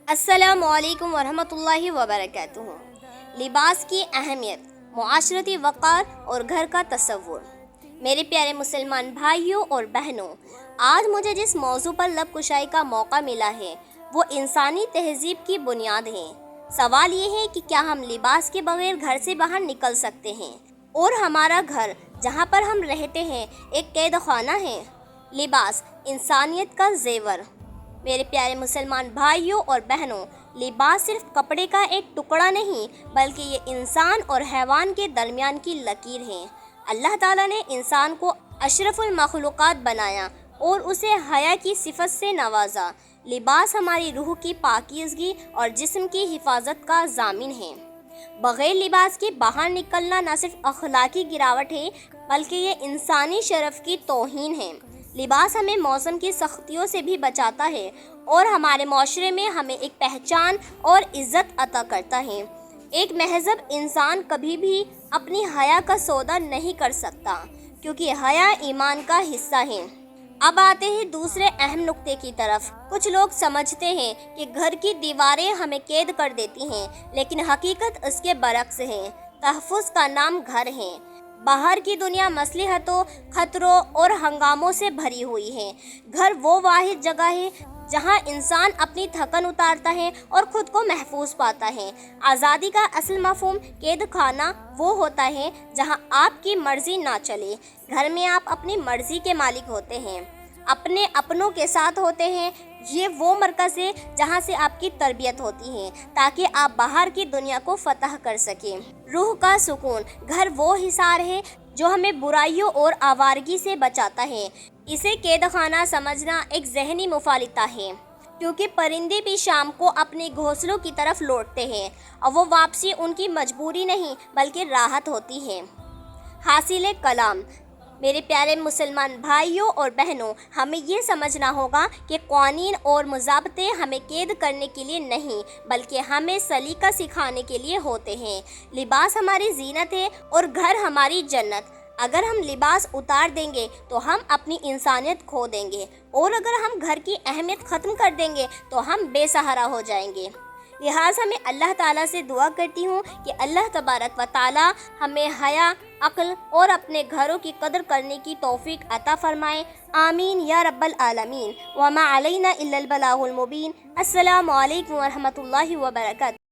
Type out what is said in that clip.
السلام علیکم ورحمۃ اللہ وبرکاتہ۔ لباس کی اہمیت، معاشرتی وقار اور گھر کا تصور۔ میرے پیارے مسلمان بھائیوں اور بہنوں، آج مجھے جس موضوع پر لب کشائی کا موقع ملا ہے وہ انسانی تہذیب کی بنیاد ہے۔ سوال یہ ہے کہ کیا ہم لباس کے بغیر گھر سے باہر نکل سکتے ہیں اور ہمارا گھر جہاں پر ہم رہتے ہیں ایک قید خانہ ہے؟ لباس انسانیت کا زیور۔ میرے پیارے مسلمان بھائیوں اور بہنوں، لباس صرف کپڑے کا ایک ٹکڑا نہیں بلکہ یہ انسان اور حیوان کے درمیان کی لکیر ہے۔ اللہ تعالیٰ نے انسان کو اشرف المخلوقات بنایا اور اسے حیا کی صفت سے نوازا۔ لباس ہماری روح کی پاکیزگی اور جسم کی حفاظت کا ضامن ہے۔ بغیر لباس کے باہر نکلنا نہ صرف اخلاقی گراوٹ ہے بلکہ یہ انسانی شرف کی توہین ہے۔ لباس ہمیں موسم کی سختیوں سے بھی بچاتا ہے اور ہمارے معاشرے میں ہمیں ایک پہچان اور عزت عطا کرتا ہے۔ ایک مہذب انسان کبھی بھی اپنی حیا کا سودا نہیں کر سکتا کیونکہ حیا ایمان کا حصہ ہے۔ اب آتے ہیں دوسرے اہم نقطے کی طرف۔ کچھ لوگ سمجھتے ہیں کہ گھر کی دیواریں ہمیں قید کر دیتی ہیں، لیکن حقیقت اس کے برعکس ہے۔ تحفظ کا نام گھر ہے۔ باہر کی دنیا مصلحتوں، خطروں اور ہنگاموں سے بھری ہوئی ہے۔ گھر وہ واحد جگہ ہے جہاں انسان اپنی تھکن اتارتا ہے اور خود کو محفوظ پاتا ہے۔ آزادی کا اصل مفہوم قید خانہ وہ ہوتا ہے جہاں آپ کی مرضی نہ چلے۔ گھر میں آپ اپنی مرضی کے مالک ہوتے ہیں، اپنے اپنوں کے ساتھ ہوتے ہیں۔ یہ وہ مرکز ہے جہاں سے آپ کی تربیت ہوتی ہے تاکہ آپ باہر کی دنیا کو فتح کر سکیں۔ روح کا سکون، گھر وہ حصار ہے جو ہمیں برائیوں اور آوارگی سے بچاتا ہے۔ اسے قید خانہ سمجھنا ایک ذہنی مغالطہ ہے، کیونکہ پرندے بھی شام کو اپنے گھونسلوں کی طرف لوٹتے ہیں اور وہ واپسی ان کی مجبوری نہیں بلکہ راحت ہوتی ہے۔ حاصل کلام، میرے پیارے مسلمان بھائیوں اور بہنوں، ہمیں یہ سمجھنا ہوگا کہ قوانین اور ضابطے ہمیں قید کرنے کے لیے نہیں بلکہ ہمیں سلیقہ سکھانے کے لیے ہوتے ہیں۔ لباس ہماری زینت ہے اور گھر ہماری جنت۔ اگر ہم لباس اتار دیں گے تو ہم اپنی انسانیت کھو دیں گے، اور اگر ہم گھر کی اہمیت ختم کر دیں گے تو ہم بے سہارا ہو جائیں گے۔ لہٰذا میں اللہ تعالیٰ سے دعا کرتی ہوں کہ اللہ تبارک و تعالیٰ ہمیں حیا، عقل اور اپنے گھروں کی قدر کرنے کی توفیق عطا فرمائے۔ آمین یا رب العالمین۔ وما علینا الا البلاغ المبین۔ السلام علیکم ورحمۃ اللہ وبرکاتہ۔